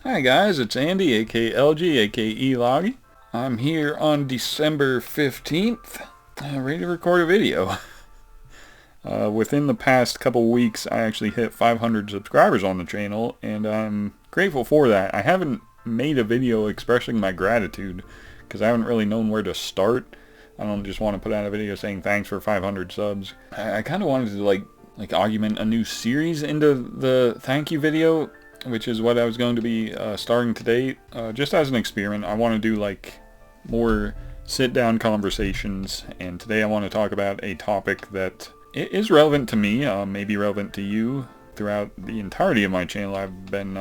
Hi guys, it's Andy, aka Elogee, aka Elogee. I'm here on December 15th, ready to record a video. Within the past couple weeks, I actually hit 500 subscribers on the channel, and I'm grateful for that. I haven't made a video expressing my gratitude, because I haven't really known where to start. I don't just want to put out a video saying thanks for 500 subs. I kind of wanted to like augment a new series into the thank you video, which is what I was going to be starting today. Just as an experiment, I want to do like more sit-down conversations, and today I want to talk about a topic that is relevant to me, maybe relevant to you. Throughout the entirety of my channel, I've been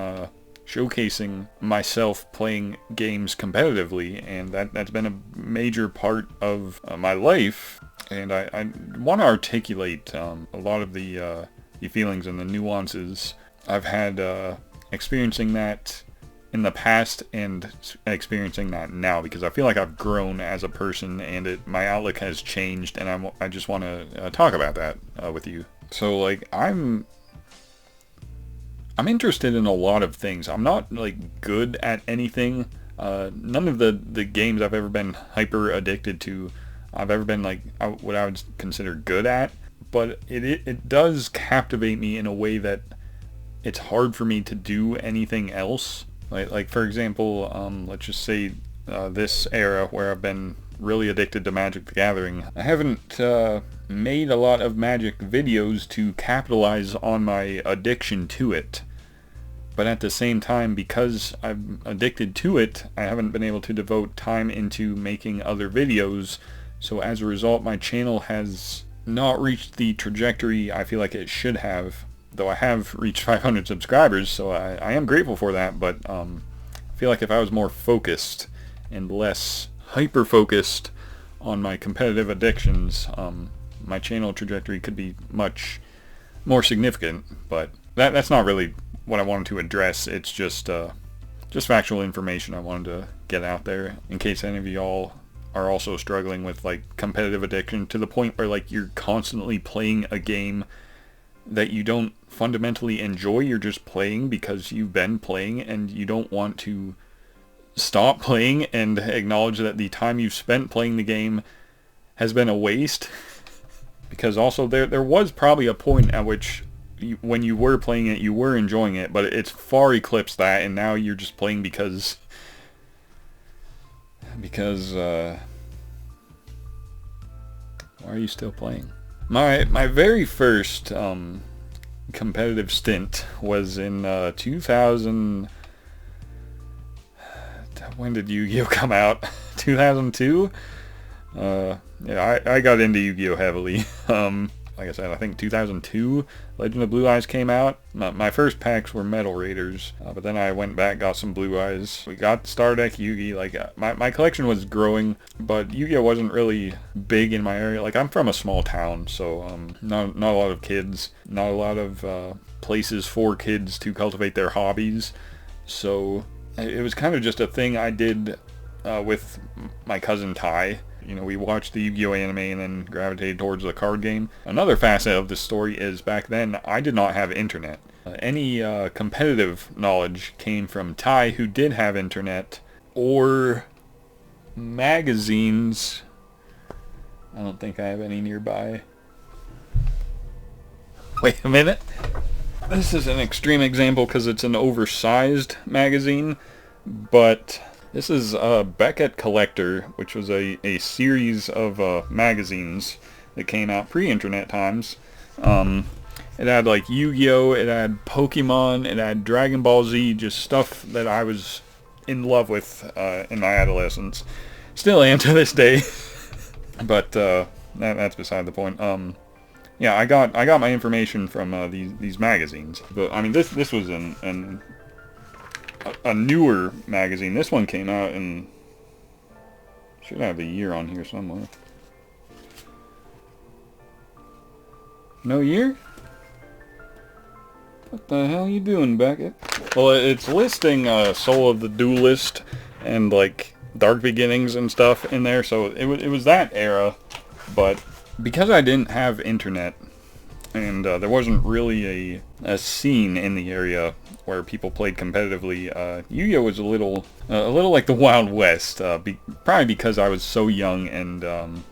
showcasing myself playing games competitively, and that's been a major part of my life, and I want to articulate a lot of the feelings and the nuances I've had experiencing that in the past and experiencing that now, because I feel like I've grown as a person and my outlook has changed, and I just want to talk about that with you. So like I'm interested in a lot of things. I'm not like good at anything. None of the games I've ever been hyper addicted to I've ever been like what I would consider good at, but it does captivate me in a way that it's hard for me to do anything else. Like for example, let's just say this era where I've been really addicted to Magic the Gathering. I haven't made a lot of Magic videos to capitalize on my addiction to it. But at the same time, because I'm addicted to it, I haven't been able to devote time into making other videos. So as a result, my channel has not reached the trajectory I feel like it should have. Though I have reached 500 subscribers, so I am grateful for that, but I feel like if I was more focused and less hyper-focused on my competitive addictions, my channel trajectory could be much more significant. But that's not really what I wanted to address. It's just factual information I wanted to get out there, in case any of y'all are also struggling with like competitive addiction to the point where like you're constantly playing a game that you don't fundamentally enjoy. You're just playing because you've been playing and you don't want to stop playing and acknowledge that the time you've spent playing the game has been a waste. Because also there was probably a point at which when you were playing it, you were enjoying it, but it's far eclipsed that, and now you're just playing because why are you still playing? My very first competitive stint was in 2000. When did Yu-Gi-Oh come out? 2002. Yeah, I got into Yu-Gi-Oh heavily. Like I said, I think 2002, Legend of Blue Eyes came out. My first packs were Metal Raiders, but then I went back, got some Blue Eyes. We got Star Deck Yu-Gi. Like my collection was growing, but Yu-Gi-Oh wasn't really big in my area. Like I'm from a small town, so not a lot of kids, not a lot of places for kids to cultivate their hobbies. So it was kind of just a thing I did with my cousin Ty. You know, we watched the Yu-Gi-Oh anime and then gravitated towards the card game. Another facet of this story is back then I did not have internet. Any competitive knowledge came from Ty, who did have internet, or magazines. I don't think I have any nearby. Wait a minute. This is an extreme example because it's an oversized magazine, but this is Beckett Collector, which was a series of magazines that came out pre-internet times. It had like Yu-Gi-Oh, it had Pokemon, it had Dragon Ball Z, just stuff that I was in love with in my adolescence. Still am to this day, but that's beside the point. Yeah, I got my information from these magazines. But I mean, this was a newer magazine. This one came out in, should have the year on here somewhere. No year? What the hell are you doing, Beckett? Well, it's listing Soul of the Duelist and like Dark Beginnings and stuff in there, so it was that era. But because I didn't have internet and there wasn't really a scene in the area where people played competitively, Yu-Gi-Oh was a little like the Wild West. Probably because I was so young and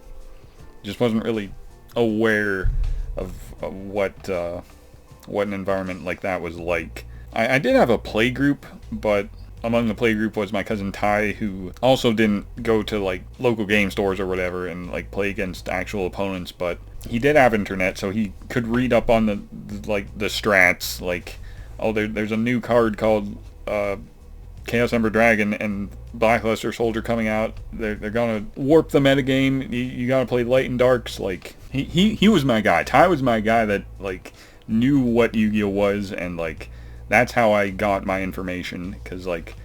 just wasn't really aware of what an environment like that was like. I did have a play group, but among the play group was my cousin Ty, who also didn't go to like local game stores or whatever and like play against actual opponents, but he did have internet, so he could read up on the strats, like, oh, there's a new card called Chaos Ember Dragon and Blackluster Soldier coming out. They're gonna warp the metagame. You gotta play light and darks. Like, he was my guy. Ty was my guy that like knew what Yu-Gi-Oh was, and like that's how I got my information, because like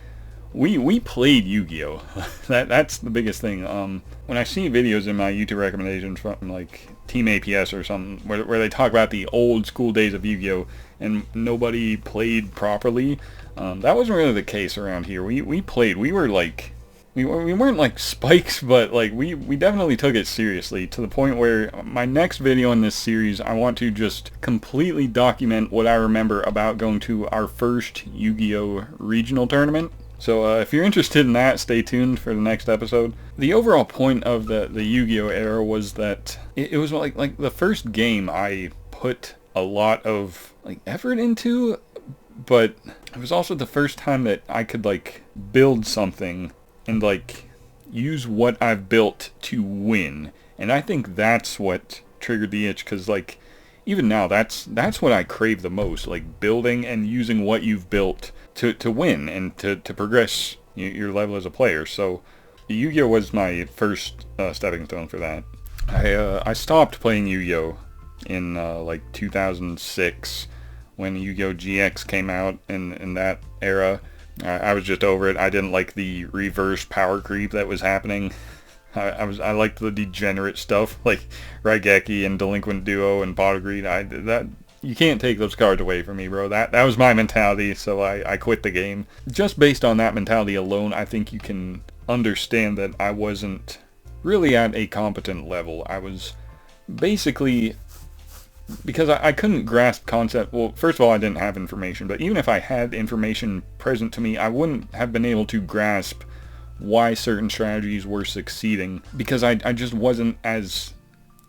we played Yu-Gi-Oh. That's the biggest thing. When I see videos in my YouTube recommendations from like Team APS or something where they talk about the old school days of Yu-Gi-Oh and nobody played properly, that wasn't really the case around here. We played. We were like, we weren't like spikes, but like we definitely took it seriously, to the point where my next video in this series, I want to just completely document what I remember about going to our first Yu-Gi-Oh regional tournament. So if you're interested in that, stay tuned for the next episode. The overall point of the Yu-Gi-Oh era was that it was like the first game I put a lot of like effort into, but it was also the first time that I could like build something and like use what I've built to win. And I think that's what triggered the itch, because like even now that's what I crave the most, like building and using what you've built to win and to progress your level as a player. So Yu-Gi-Oh was my first stepping stone for that. I stopped playing Yu-Gi-Oh in like 2006 when Yu-Gi-Oh GX came out. In that era, I was just over it. I didn't like the reverse power creep that was happening. I liked the degenerate stuff like Raigeki and Delinquent Duo and Pot of Greed. You can't take those cards away from me, bro. That was my mentality, so I quit the game. Just based on that mentality alone, I think you can understand that I wasn't really at a competent level. I was basically, because I couldn't grasp concept. Well, first of all, I didn't have information, but even if I had information present to me, I wouldn't have been able to grasp why certain strategies were succeeding, because I just wasn't as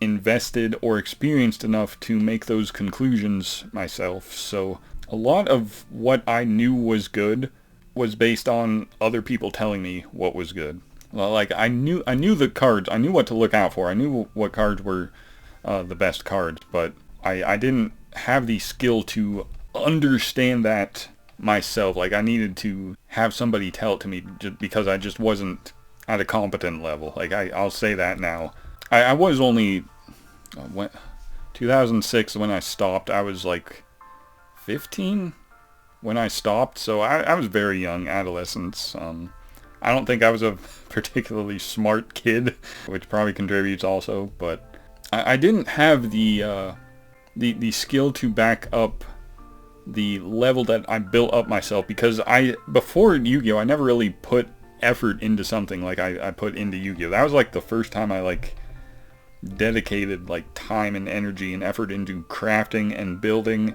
invested or experienced enough to make those conclusions myself. So a lot of what I knew was good was based on other people telling me what was good. Well, like I knew the cards, I knew what to look out for, I knew what cards were the best cards, but I didn't have the skill to understand that myself. Like I needed to have somebody tell it to me, just because I just wasn't at a competent level. Like I'll say that now. I was only 2006 when I stopped. I was like 15 when I stopped, so I was very young, adolescence. I don't think I was a particularly smart kid, which probably contributes also, but I didn't have the skill to back up the level that I built up myself, because before Yu-Gi-Oh, I never really put effort into something like I put into Yu-Gi-Oh. That was like the first time I like dedicated like time and energy and effort into crafting and building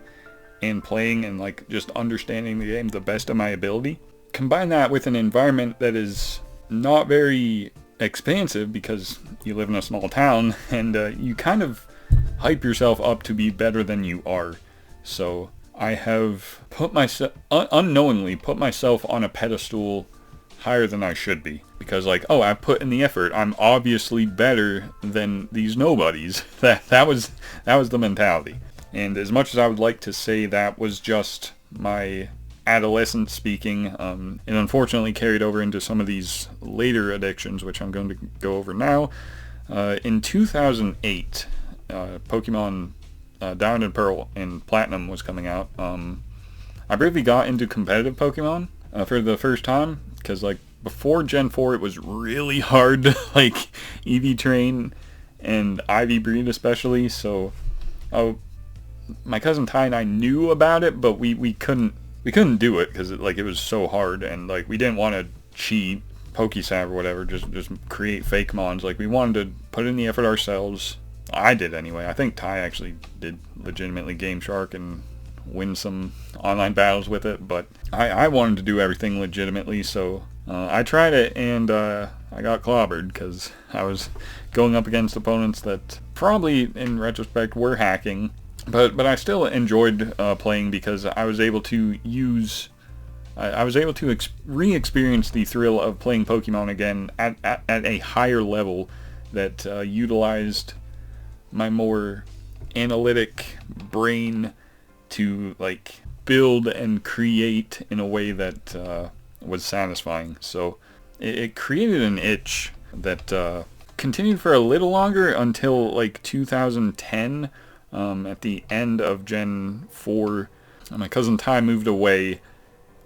and playing and like just understanding the game the best of my ability. Combine that with an environment that is not very expansive, because you live in a small town, and you kind of hype yourself up to be better than you are. So I have unknowingly put myself on a pedestal higher than I should be, because like, oh, I put in the effort, I'm obviously better than these nobodies. That was the mentality. And as much as I would like to say that was just my adolescence speaking, it unfortunately carried over into some of these later addictions, which I'm going to go over now. In 2008, Pokemon Diamond and Pearl and Platinum was coming out. I briefly got into competitive Pokemon for the first time, because like before Gen 4 it was really hard to like EV train and IV breed especially. So my cousin Ty and I knew about it, but we couldn't do it because it was so hard, and like we didn't want to cheat Pokesap or whatever, just create fake mons. Like we wanted to put in the effort ourselves. I did anyway. I think Ty actually did legitimately Game Shark and win some online battles with it, but I wanted to do everything legitimately, so I tried it, and I got clobbered because I was going up against opponents that probably, in retrospect, were hacking, but I still enjoyed playing because I was able to use... I was able to re-experience the thrill of playing Pokemon again at a higher level that utilized my more analytic brain to like build and create in a way that was satisfying. So it created an itch that continued for a little longer until like 2010. At the end of Gen 4, my cousin Ty moved away,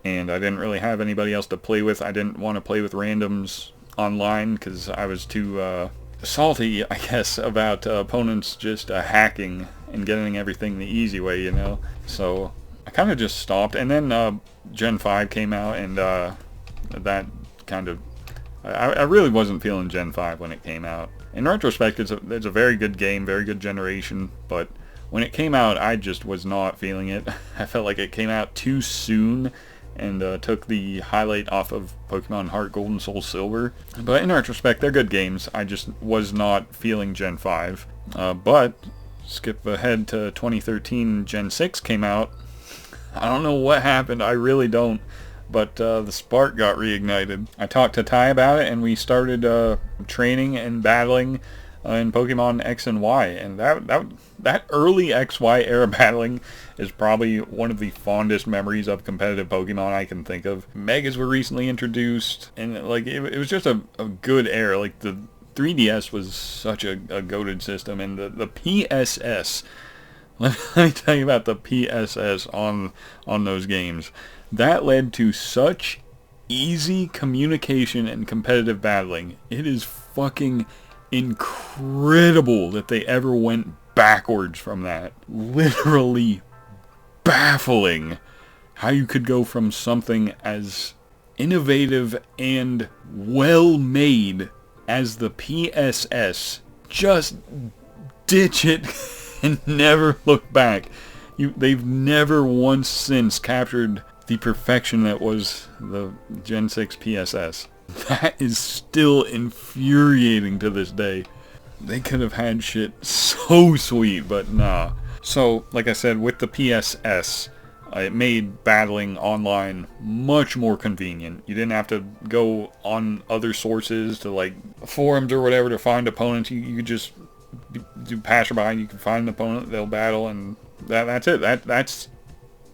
and I didn't really have anybody else to play with. I didn't want to play with randoms online because I was too salty, I guess, about opponents just hacking and getting everything the easy way, you know. So I kind of just stopped, and then Gen 5 came out, and that kind of... I really wasn't feeling Gen 5 when it came out. In retrospect, it's a very good game, very good generation, but when it came out, I just was not feeling it. I felt like it came out too soon, and took the highlight off of Pokemon Heart Gold and Soul Silver. But in retrospect, they're good games. I just was not feeling Gen 5. But skip ahead to 2013, Gen 6 came out. I don't know what happened, I really don't. But the spark got reignited. I talked to Ty about it, and we started training and battling in Pokemon X and Y, and that early XY era battling is probably one of the fondest memories of competitive Pokemon I can think of. Megas were recently introduced, and like it was just a good era. Like the 3DS was such a goated system, and the PSS. Let me tell you about the PSS on those games. That led to such easy communication and competitive battling. It is fucking incredible that they ever went backwards from that. Literally baffling how you could go from something as innovative and well made as the PSS, just ditch it and never look back. They've never once since captured the perfection that was the Gen 6 PSS. That is still infuriating to this day. They could have had shit so sweet, but nah. So, like I said, with the PSS, it made battling online much more convenient. You didn't have to go on other sources to like forums or whatever to find opponents. You could just do passerby, you can find an opponent, they'll battle, and that's it. That's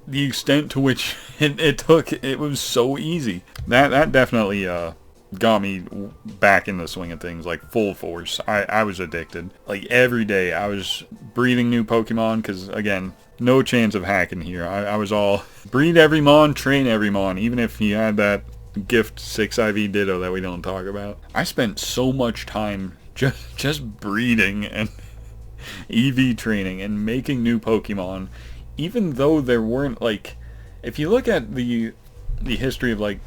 the extent to which it took. It was so easy. That definitely got me back in the swing of things, like full force. I was addicted. Like every day I was breeding new Pokemon, because again, no chance of hacking here. I was all breed every mon, train every mon, even if you had that gift 6 IV Ditto that we don't talk about. I spent so much time just breeding and EV training and making new Pokemon, even though there weren't, like, if you look at the history of like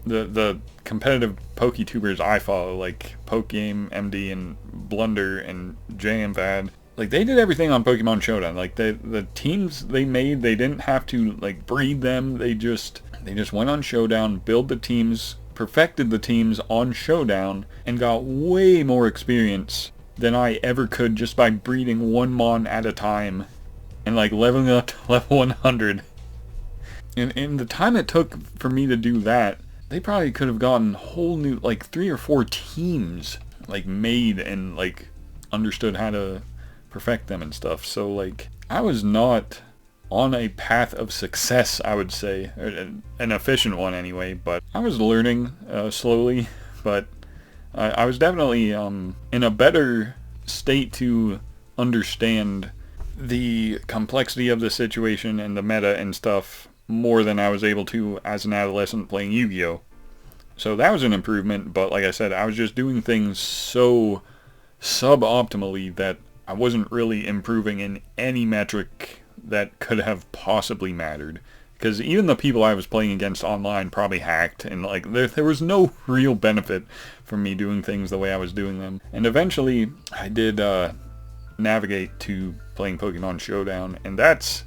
the competitive PokeTubers I follow, like PokeGame, MD, and Blunder, and JMVAD, like they did everything on Pokemon Showdown. Like the teams they made, they didn't have to like breed them. They just went on Showdown, build the teams, perfected the teams on Showdown, and got way more experience than I ever could just by breeding one mon at a time and like leveling up to level 100. And in the time it took for me to do that, they probably could have gotten whole new, like 3 or 4 teams like made and like understood how to perfect them and stuff. So like I was not on a path of success, I would say, an efficient one anyway, but I was learning slowly. But I was definitely in a better state to understand the complexity of the situation and the meta and stuff more than I was able to as an adolescent playing Yu-Gi-Oh! So that was an improvement, but like I said, I was just doing things so suboptimally that I wasn't really improving in any metric that could have possibly mattered. Because even the people I was playing against online probably hacked, and like there was no real benefit from me doing things the way I was doing them. And eventually I did navigate to playing Pokemon Showdown, and that's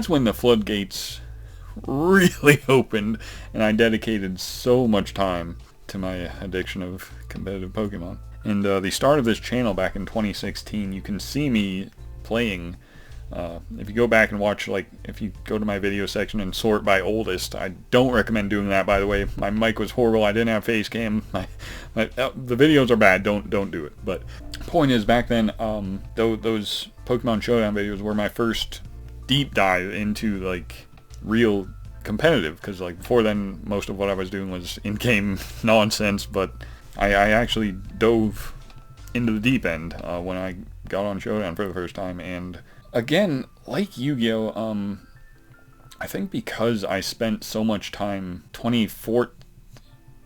when the floodgates really opened, and I dedicated so much time to my addiction of competitive Pokemon. And the start of this channel back in 2016, you can see me playing. If you go back and watch, like, if you go to my video section and sort by oldest, I don't recommend doing that, by the way. My mic was horrible. I didn't have face cam. The videos are bad. Don't do it. But point is, back then, those Pokemon Showdown videos were my first deep dive into, like, real competitive, because, like, before then, most of what I was doing was in-game nonsense, but I actually dove into the deep end when I got on Showdown for the first time. And again, like Yu-Gi-Oh, I think because I spent so much time,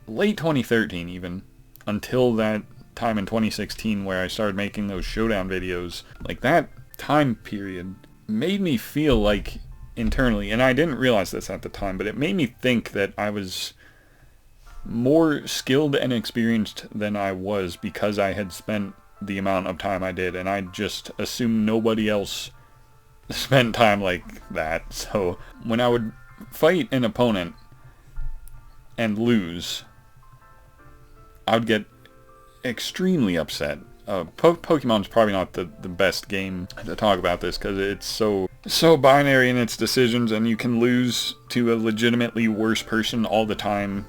late 2013 even, until that time in 2016 where I started making those Showdown videos, like, that time period made me feel like internally, and I didn't realize this at the time, but it made me think that I was more skilled and experienced than I was because I had spent the amount of time I did, and I just assumed nobody else spent time like that. So when I would fight an opponent and lose, I would get extremely upset. Pokemon's probably not the best game to talk about this, because it's so binary in its decisions, and you can lose to a legitimately worse person all the time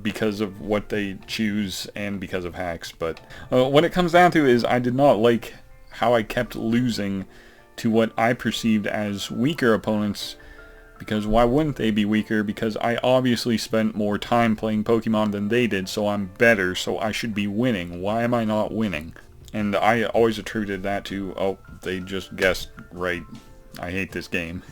because of what they choose and because of hacks. But what it comes down to is I did not like how I kept losing to what I perceived as weaker opponents, because why wouldn't they be weaker? Because I obviously spent more time playing Pokemon than they did, so I'm better, so I should be winning. Why am I not winning? And I always attributed that to, oh, they just guessed right. I hate this game.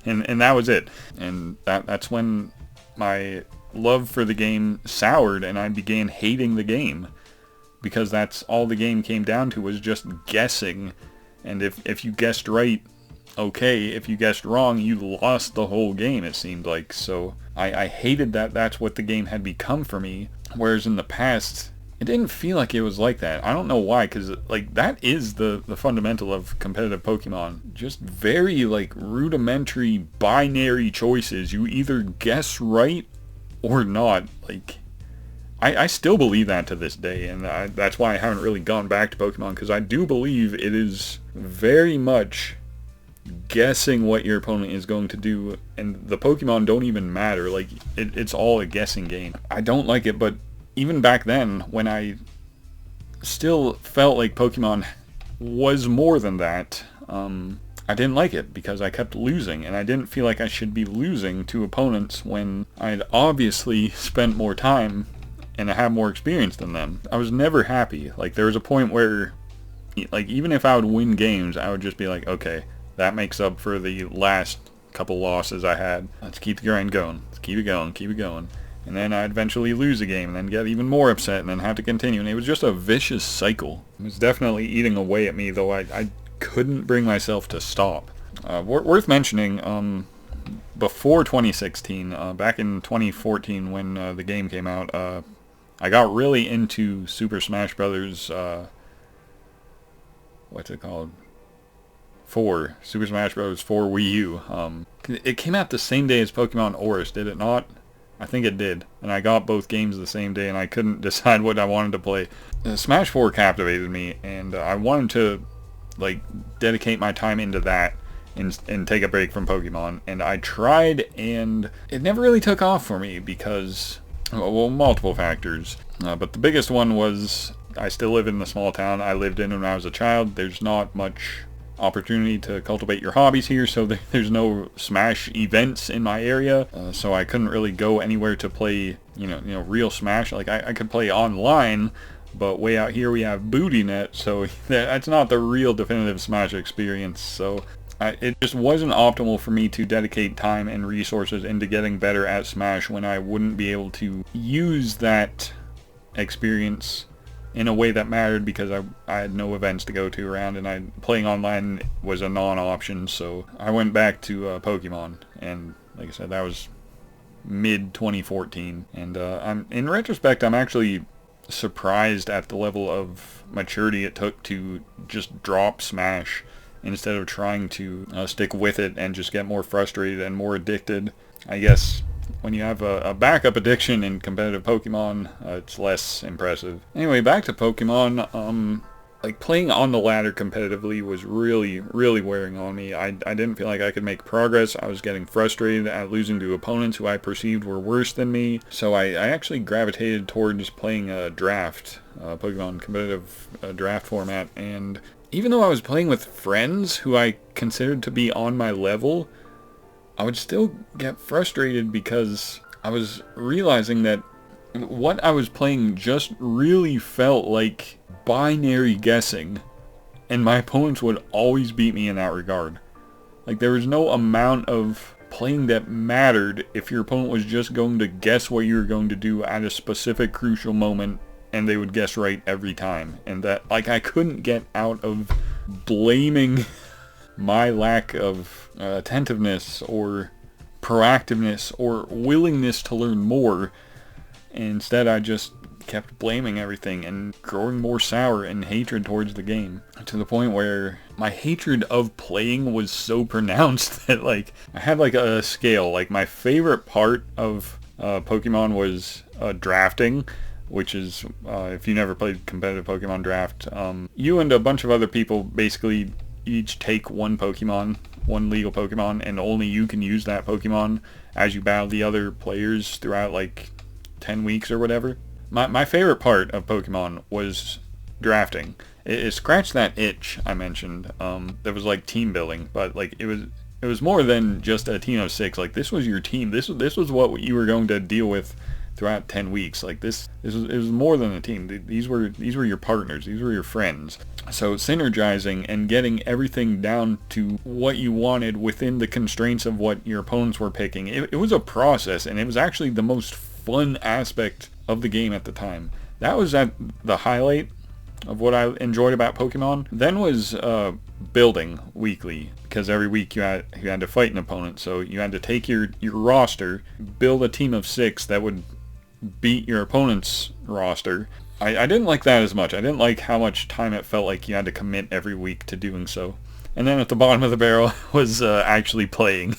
And that was it. And that's when my love for the game soured, and I began hating the game, because that's all the game came down to, was just guessing. And if you guessed right, okay. If you guessed wrong, you lost the whole game, it seemed like. So I hated that that's what the game had become for me, whereas in the past it didn't feel like it was like that. I don't know why, because, like, that is the fundamental of competitive Pokemon. Just very, like, rudimentary binary choices. You either guess right or not. Like, I still believe that to this day, and that's why I haven't really gone back to Pokemon, because I do believe it is very much guessing what your opponent is going to do, and the Pokemon don't even matter. Like, it's all a guessing game. I don't like it, but even back then, when I still felt like Pokemon was more than that, I didn't like it, because I kept losing, and I didn't feel like I should be losing to opponents when I'd obviously spent more time and I have more experience than them. I was never happy. Like, there was a point where, like, even if I would win games, I would just be like, okay, that makes up for the last couple losses I had. Let's keep the grind going. Let's keep it going, keep it going. And then I'd eventually lose a game, and then get even more upset, and then have to continue. And it was just a vicious cycle. It was definitely eating away at me, though I couldn't bring myself to stop. Worth mentioning, before 2016, back in 2014 when the game came out, I got really into Super Smash Brothers, what's it called? 4. Super Smash Bros. 4 Wii U. It came out the same day as Pokemon Oris, did it not? I think it did. And I got both games the same day, and I couldn't decide what I wanted to play. Smash 4 captivated me, and I wanted to, like, dedicate my time into that and take a break from Pokemon. And I tried, and it never really took off for me because, well, multiple factors. But the biggest one was I still live in the small town I lived in when I was a child. There's not much opportunity to cultivate your hobbies here, so there's no Smash events in my area, so I couldn't really go anywhere to play, you know, real Smash. Like, I could play online, but way out here we have BootyNet, so that's not the real definitive Smash experience. So it just wasn't optimal for me to dedicate time and resources into getting better at Smash when I wouldn't be able to use that experience in a way that mattered, because I had no events to go to around, and playing online was a non-option. So I went back to Pokemon, and like I said, that was mid 2014. And in retrospect, I'm actually surprised at the level of maturity it took to just drop Smash instead of trying to stick with it and just get more frustrated and more addicted. I guess when you have a backup addiction in competitive Pokemon, it's less impressive. Anyway, back to Pokemon. Like playing on the ladder competitively was really, really wearing on me. I didn't feel like I could make progress. I was getting frustrated at losing to opponents who I perceived were worse than me. So I actually gravitated towards playing a draft, Pokemon competitive draft format. And even though I was playing with friends who I considered to be on my level, I would still get frustrated because I was realizing that what I was playing just really felt like binary guessing, and my opponents would always beat me in that regard. Like, there was no amount of playing that mattered if your opponent was just going to guess what you were going to do at a specific crucial moment, and they would guess right every time. And that, like, I couldn't get out of blaming my lack of attentiveness or proactiveness or willingness to learn more. Instead, I just kept blaming everything and growing more sour and hatred towards the game, to the point where my hatred of playing was so pronounced that, like, I had like a scale. Like, my favorite part of Pokemon was drafting, which is, if you never played competitive Pokemon draft, you and a bunch of other people basically each take one Pokemon, one legal Pokemon, and only you can use that Pokemon as you battle the other players throughout like 10 weeks or whatever. My favorite part of Pokemon was drafting. It scratched that itch I mentioned. That was like team building, but like it was more than just a team of 6. Like, this was your team. This was what you were going to deal with throughout 10 weeks. Like, it was more than a team. These were your partners. These were your friends. So synergizing and getting everything down to what you wanted within the constraints of what your opponents were picking. It was a process, and it was actually the most fun aspect of the game at the time. That was at the highlight of what I enjoyed about Pokemon. Then was building weekly, because every week you had to fight an opponent. So you had to take your roster, build a team of 6 that would beat your opponent's roster. I didn't like that as much. I didn't like how much time it felt like you had to commit every week to doing so. And then at the bottom of the barrel was actually playing.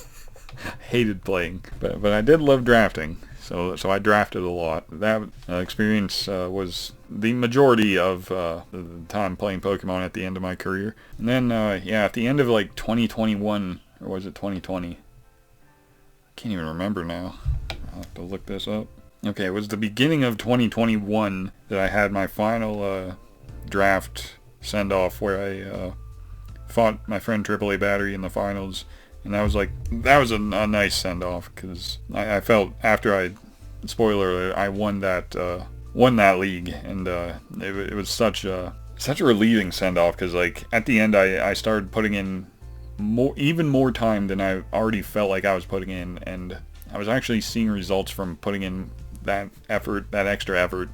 Hated playing, but I did love drafting. So I drafted a lot. That experience was the majority of the time playing Pokemon at the end of my career. And then, at the end of like 2021, or was it 2020? Can't even remember now. I'll have to look this up. Okay, it was the beginning of 2021 that I had my final draft send-off, where I fought my friend AAA Battery in the finals. And that was a nice send-off, because I felt after spoiler alert, I won that league, and it was such a relieving send-off, because like at the end I started putting in even more time than I already felt like I was putting in, and I was actually seeing results from putting in that extra effort,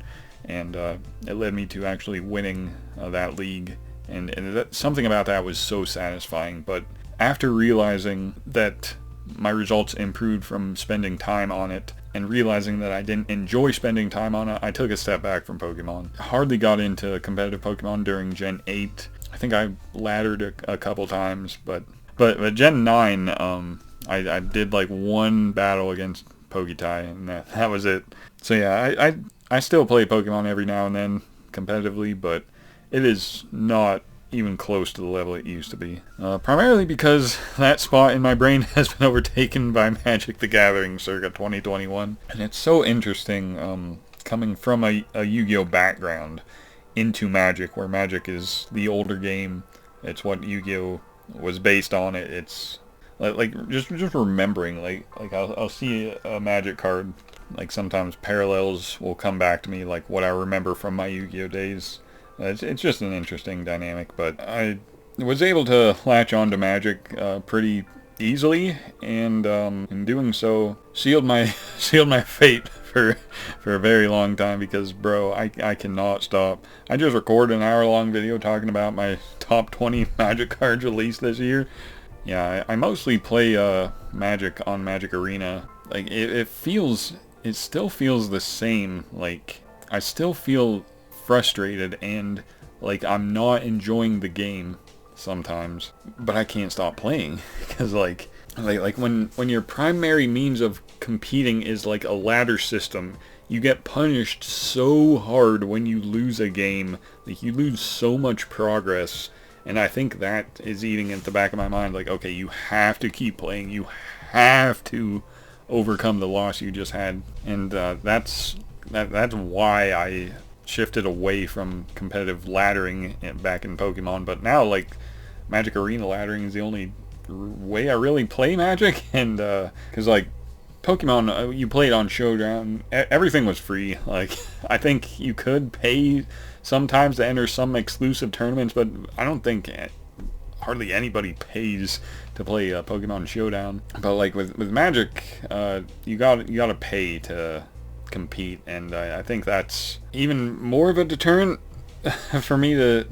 and it led me to actually winning that league, and something about that was so satisfying. But after realizing that my results improved from spending time on it, and realizing that I didn't enjoy spending time on it, I took a step back from Pokemon. Hardly got into competitive Pokemon during Gen 8. I think I laddered a couple times, but Gen 9, I did like one battle against Poketai, and that was it. So yeah, I still play Pokemon every now and then competitively, but it is not even close to the level it used to be. Primarily because that spot in my brain has been overtaken by Magic the Gathering circa 2021. And it's so interesting coming from a Yu-Gi-Oh background into Magic, where Magic is the older game. It's what Yu-Gi-Oh was based on. It's like just remembering, like I'll see a Magic card, like sometimes parallels will come back to me, like what I remember from my Yu-Gi-Oh days. It's just an interesting dynamic, but I was able to latch on to Magic pretty easily, and in doing so, sealed my fate for a very long time, because bro, I cannot stop. I just recorded an hour-long video talking about my top 20 Magic cards released this year. Yeah, I mostly play Magic on Magic Arena. Like, it still feels the same. Like, I still feel frustrated and like I'm not enjoying the game sometimes, but I can't stop playing because like when your primary means of competing is like a ladder system, you get punished so hard when you lose a game. Like, you lose so much progress, and I think that is eating at the back of my mind. Like, okay, you have to keep playing. You have to overcome the loss you just had, and that's why I shifted away from competitive laddering back in Pokemon. But now, like, Magic Arena laddering is the only way I really play Magic, and because like Pokemon, you played on Showdown, everything was free. Like, I think you could pay sometimes to enter some exclusive tournaments, but I don't think hardly anybody pays to play Pokemon Showdown. But like with Magic, you gotta pay to compete, and I think that's even more of a deterrent for me to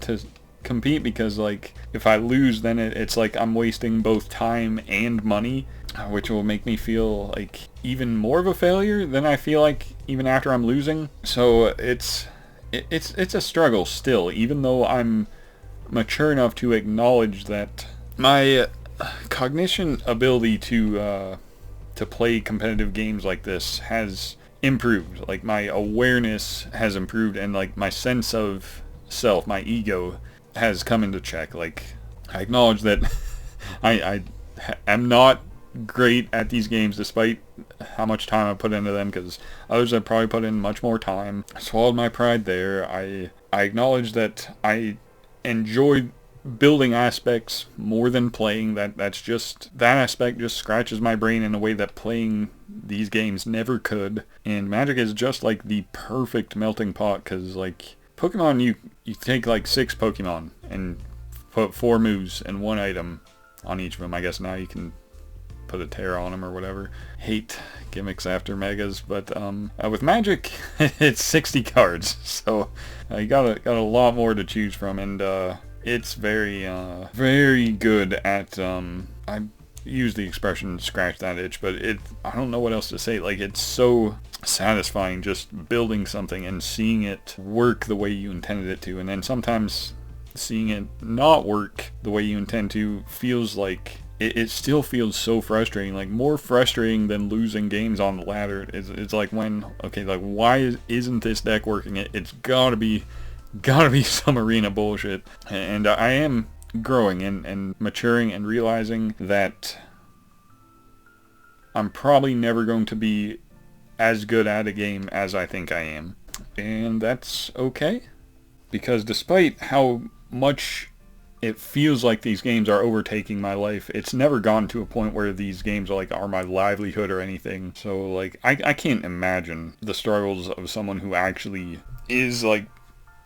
compete, because like if I lose, then it's like I'm wasting both time and money, which will make me feel like even more of a failure than I feel like even after I'm losing. So it's a struggle still, even though I'm mature enough to acknowledge that my cognition ability to play competitive games like this has improved. Like, my awareness has improved, and like my sense of self, my ego, has come into check. Like, I acknowledge that I am not great at these games despite how much time I put into them, because others have probably put in much more time. I swallowed my pride there. I acknowledge that I enjoy building aspects more than playing. That aspect just scratches my brain in a way that playing these games never could. And Magic is just like the perfect melting pot, because like Pokemon, you take like 6 Pokemon and put 4 moves and 1 item on each of them. I guess now you can put a Terra on them or whatever. Hate gimmicks after Megas, but with Magic, it's 60 cards, so you got a lot more to choose from, and it's very good at I use the expression "scratch that itch," but I don't know what else to say. Like, it's so satisfying just building something and seeing it work the way you intended it to, and then sometimes seeing it not work the way you intend to feels like it still feels so frustrating. Like, more frustrating than losing games on the ladder. It's like when, okay, like, why isn't this deck working? It's gotta be some arena bullshit. And I am growing and maturing and realizing that I'm probably never going to be as good at a game as I think I am. And that's okay, because despite how much it feels like these games are overtaking my life, it's never gone to a point where these games are my livelihood or anything. So like, I can't imagine the struggles of someone who actually is like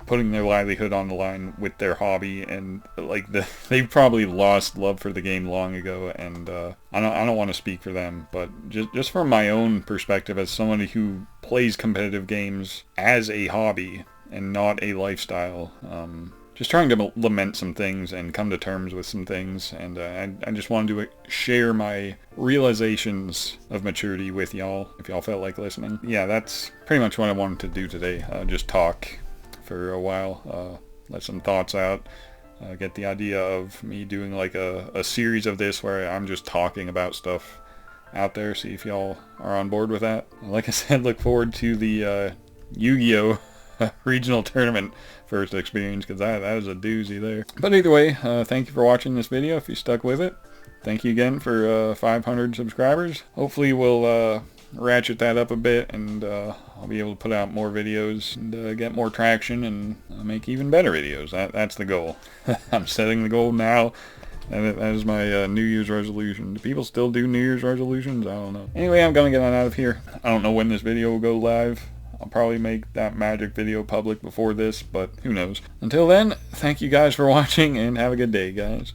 putting their livelihood on the line with their hobby, and like they've probably lost love for the game long ago. And I don't want to speak for them, but just from my own perspective as somebody who plays competitive games as a hobby and not a lifestyle, just trying to lament some things and come to terms with some things, and I just wanted to share my realizations of maturity with y'all, if y'all felt like listening. Yeah, that's pretty much what I wanted to do today. Just talk for a while, let some thoughts out, get the idea of me doing like a series of this where I'm just talking about stuff out there, see if y'all are on board with that. Like I said, look forward to the Yu-Gi-Oh! Regional tournament first experience, because that was a doozy there. But either way, thank you for watching this video if you stuck with it. Thank you again for 500 subscribers. Hopefully we'll ratchet that up a bit, and I'll be able to put out more videos and get more traction and make even better videos. That's the goal. I'm setting the goal now. That is my New Year's resolution. Do people still do New Year's resolutions? I don't know. Anyway, I'm gonna get on out of here. I don't know when this video will go live. I'll probably make that Magic video public before this, but who knows. Until then, thank you guys for watching, and have a good day, guys.